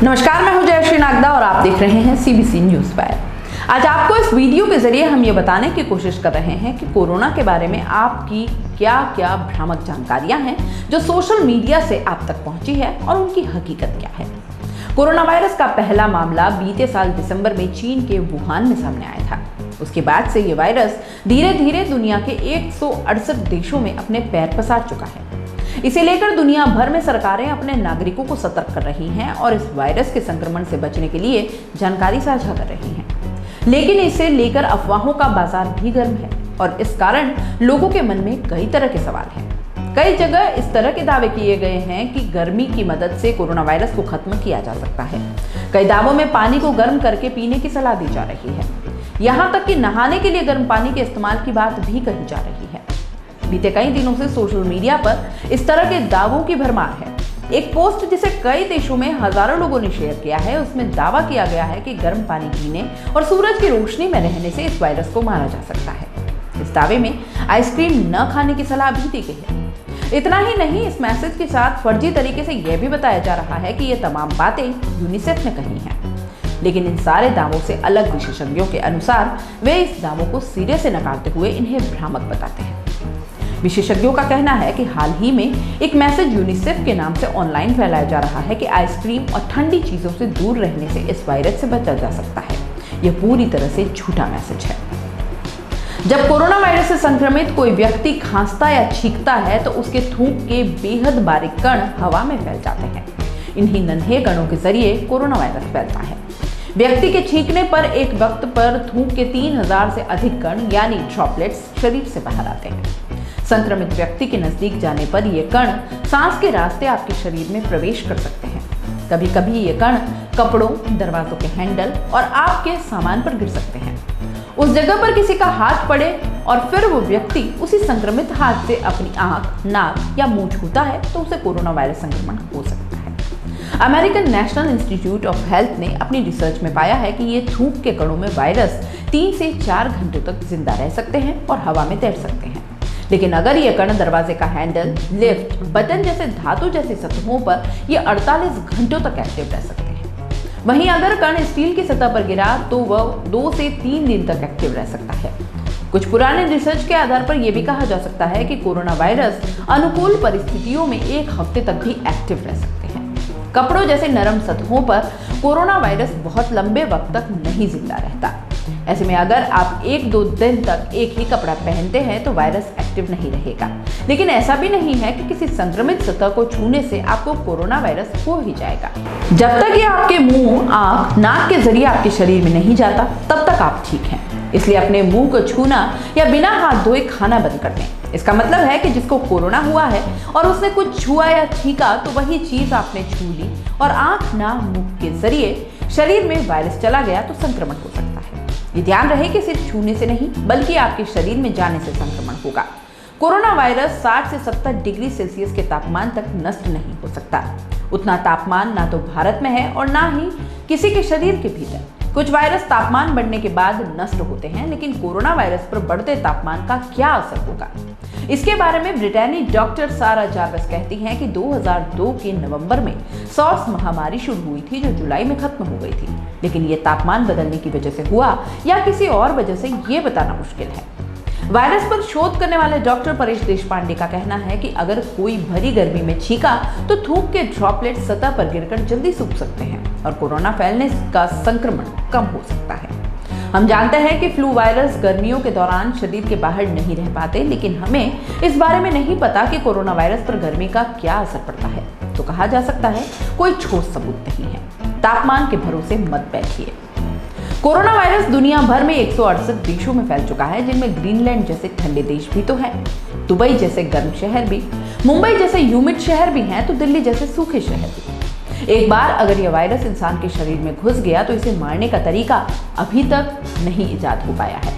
नमस्कार, मैं हूं जयश्री नागदा और आप देख रहे हैं सीबीसी न्यूज़ वायर। आज आपको इस वीडियो के जरिए हम ये बताने की कोशिश कर रहे हैं कि कोरोना के बारे में आपकी क्या क्या भ्रामक जानकारियां हैं जो सोशल मीडिया से आप तक पहुंची है और उनकी हकीकत क्या है। कोरोना वायरस का पहला मामला बीते साल दिसंबर में चीन के वुहान में सामने आया था। उसके बाद से ये वायरस धीरे धीरे दुनिया के 168 देशों में अपने पैर पसार चुका है। इसे लेकर दुनिया भर में सरकारें अपने नागरिकों को सतर्क कर रही हैं और इस वायरस के संक्रमण से बचने के लिए जानकारी साझा कर रही हैं। लेकिन इसे लेकर अफवाहों का बाजार भी गर्म है और इस कारण लोगों के मन में कई तरह के सवाल हैं। कई जगह इस तरह के दावे किए गए हैं कि गर्मी की मदद से कोरोना वायरस को खत्म किया जा सकता है। कई दावों में पानी को गर्म करके पीने की सलाह दी जा रही है। यहाँ तक कि नहाने के लिए गर्म पानी के इस्तेमाल की बात भी कही जा रही है। बीते कई दिनों से सोशल मीडिया पर इस तरह के दावों की भरमार है। एक पोस्ट जिसे कई देशों में हजारों लोगों ने शेयर किया है, उसमें दावा किया गया है कि गर्म पानी पीने और सूरज की रोशनी में रहने से इस वायरस को मारा जा सकता है। इस दावे में आइसक्रीम न खाने की सलाह भी दी गई है। इतना ही नहीं, इस मैसेज के साथ फर्जी तरीके से यह भी बताया जा रहा है कि ये तमाम बातें यूनिसेफ ने कही हैं। लेकिन इन सारे दावों से अलग विशेषज्ञों के अनुसार वे इस दावों को सिरे से नकारते हुए इन्हें भ्रामक बताते हैं। विशेषज्ञों का कहना है कि हाल ही में एक मैसेज यूनिसेफ के नाम से ऑनलाइन फैलाया जा रहा है कि आइसक्रीम और ठंडी चीजों से दूर रहने से इस वायरस से बचा जा सकता है। यह पूरी तरह से झूठा मैसेज है। जब कोरोना वायरस से संक्रमित कोई व्यक्ति खांसता या छींकता है तो उसके थूक के बेहद बारीक कण हवा में फैल जाते हैं। इन्हीं नन्हे कणों के जरिए कोरोना वायरस फैलता है। व्यक्ति के छींकने पर एक वक्त पर थूक के 3000 से अधिक कण यानी ड्रॉपलेट्स शरीर से बाहर आते हैं। संक्रमित व्यक्ति के नजदीक जाने पर ये कण सांस के रास्ते आपके शरीर में प्रवेश कर सकते हैं। कभी कभी ये कण कपड़ों, दरवाजों के हैंडल और आपके सामान पर गिर सकते हैं। उस जगह पर किसी का हाथ पड़े और फिर वो व्यक्ति उसी संक्रमित हाथ से अपनी आंख, नाक या मुंह छूता है तो उसे कोरोना वायरस संक्रमण हो सकता है। American national institute of health ने अपनी रिसर्च में पाया है कि ये थूक के कणों में वायरस 3 से 4 घंटों तक जिंदा रह सकते हैं और हवा में तैर सकते हैं। लेकिन अगर ये कण दरवाजे का हैंडल, लिफ्ट, बटन जैसे धातु जैसी सतहों पर ये 48 घंटों तक एक्टिव रह सकते हैं। वहीं अगर कण स्टील की सतह पर गिरा तो वह 2 से 3 दिन तक एक्टिव रह सकता है। कुछ पुराने रिसर्च के आधार पर यह भी कहा जा सकता है कि कोरोना वायरस अनुकूल परिस्थितियों में 1 हफ्ते तक भी एक्टिव रह सकते हैं। कपड़ों जैसे नरम सतहों पर कोरोना वायरस बहुत लंबे वक्त तक नहीं जिंदा रहता। ऐसे में अगर आप 1-2 दिन तक एक ही कपड़ा पहनते हैं तो वायरस एक्टिव नहीं रहेगा। लेकिन ऐसा भी नहीं है कि किसी संक्रमित सतह को छूने से आपको कोरोना वायरस हो ही जाएगा। जब तक ये आपके मुंह, आंख, नाक के जरिए आपके शरीर में नहीं जाता तब तक आप ठीक हैं। इसलिए अपने मुंह को छूना या बिना हाथ धोए खाना बंद कर दें। इसका मतलब है कि जिसको कोरोना हुआ है और उसने कुछ छुआ या छींका तो वही चीज आपने छू ली और आंख, नाक, मुंह के जरिए शरीर में वायरस चला गया तो संक्रमण हो सकता है। ये ध्यान रहे कि सिर्फ छूने से नहीं बल्कि आपके शरीर में जाने से संक्रमण होगा। कोरोना वायरस 60 से 70 डिग्री सेल्सियस के तापमान तक नष्ट नहीं हो सकता। उतना तापमान ना तो भारत में है और ना ही किसी के शरीर के भीतर। कुछ वायरस तापमान बढ़ने के बाद नष्ट होते हैं, लेकिन कोरोना वायरस पर बढ़ते तापमान का क्या असर होगा, इसके बारे में ब्रिटेनी डॉक्टर सारा जार्विस कहती हैं कि 2002 के नवंबर में सॉर्स महामारी शुरू हुई थी जो जुलाई में खत्म हो गई थी। लेकिन ये तापमान बदलने की वजह से हुआ या किसी और वजह से ये बताना मुश्किल है। वायरस पर शोध करने वाले डॉक्टर परेश देशपांडे का कहना है कि अगर कोई भरी गर्मी में छींका तो थूक के ड्रॉपलेट सतह पर गिरकर जल्दी सूख सकते हैं और कोरोना फैलने का संक्रमण कम हो सकता है। हम जानते हैं कि फ्लू वायरस गर्मियों के दौरान शरीर के बाहर नहीं रह पाते, लेकिन हमें इस बारे में नहीं पता कि कोरोना वायरस पर गर्मी का क्या असर पड़ता है। तो कहा जा सकता है कोई ठोस सबूत नहीं है। तापमान के भरोसे मत बैठिए। कोरोना वायरस दुनिया भर में 168 देशों में फैल चुका है, जिनमें ग्रीनलैंड जैसे ठंडे देश भी तो हैं, दुबई जैसे गर्म शहर भी, मुंबई जैसे ह्यूमिड शहर भी हैं, तो दिल्ली जैसे सूखे शहर भी। एक बार अगर यह वायरस इंसान के शरीर में घुस गया तो इसे मारने का तरीका अभी तक नहीं इजाद हो पाया है।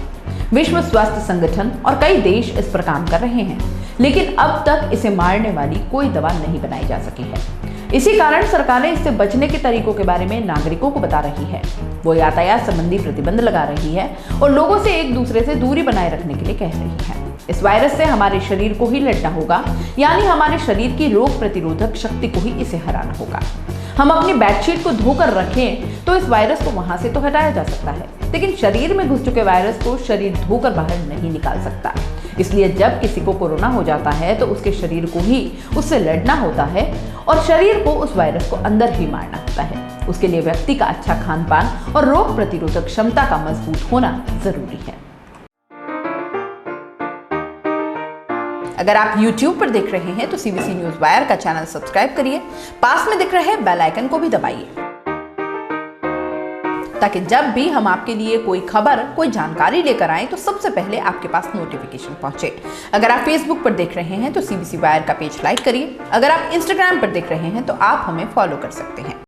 विश्व स्वास्थ्य संगठन और कई देश इस पर काम कर रहे हैं, लेकिन अब तक इसे मारने वाली कोई दवा नहीं बनाई जा सकी है। इसी कारण सरकारें इससे बचने के तरीकों के बारे में नागरिकों को बता रही है। वो यातायात संबंधी प्रतिबंध लगा रही है और लोगों से एक दूसरे से दूरी बनाए रखने के लिए कह रही है। इस वायरस से हमारे शरीर को ही लड़ना होगा, यानी हमारे शरीर की रोग प्रतिरोधक शक्ति को ही इसे हराना होगा। हम अपनी बेडशीट को धोकर रखें तो इस वायरस को वहां से तो हटाया जा सकता है, लेकिन शरीर में घुस चुके वायरस को शरीर धोकर बाहर नहीं निकाल सकता। इसलिए जब किसी को कोरोना हो जाता है तो उसके शरीर को ही उससे लड़ना होता है और शरीर को उस वायरस को अंदर ही मारना होता है। उसके लिए व्यक्ति का अच्छा खान पान और रोग प्रतिरोधक क्षमता का मजबूत होना जरूरी है। अगर आप YouTube पर देख रहे हैं तो CBC न्यूज़ वायर का चैनल सब्सक्राइब करिए, पास में दिख रहे बेल आइकन को भी दबाइए, ताकि जब भी हम आपके लिए कोई खबर, कोई जानकारी लेकर आए तो सबसे पहले आपके पास नोटिफिकेशन पहुंचे। अगर आप Facebook पर देख रहे हैं तो CBC वायर का पेज लाइक करिए। अगर आप Instagram पर देख रहे हैं तो आप हमें फॉलो कर सकते हैं।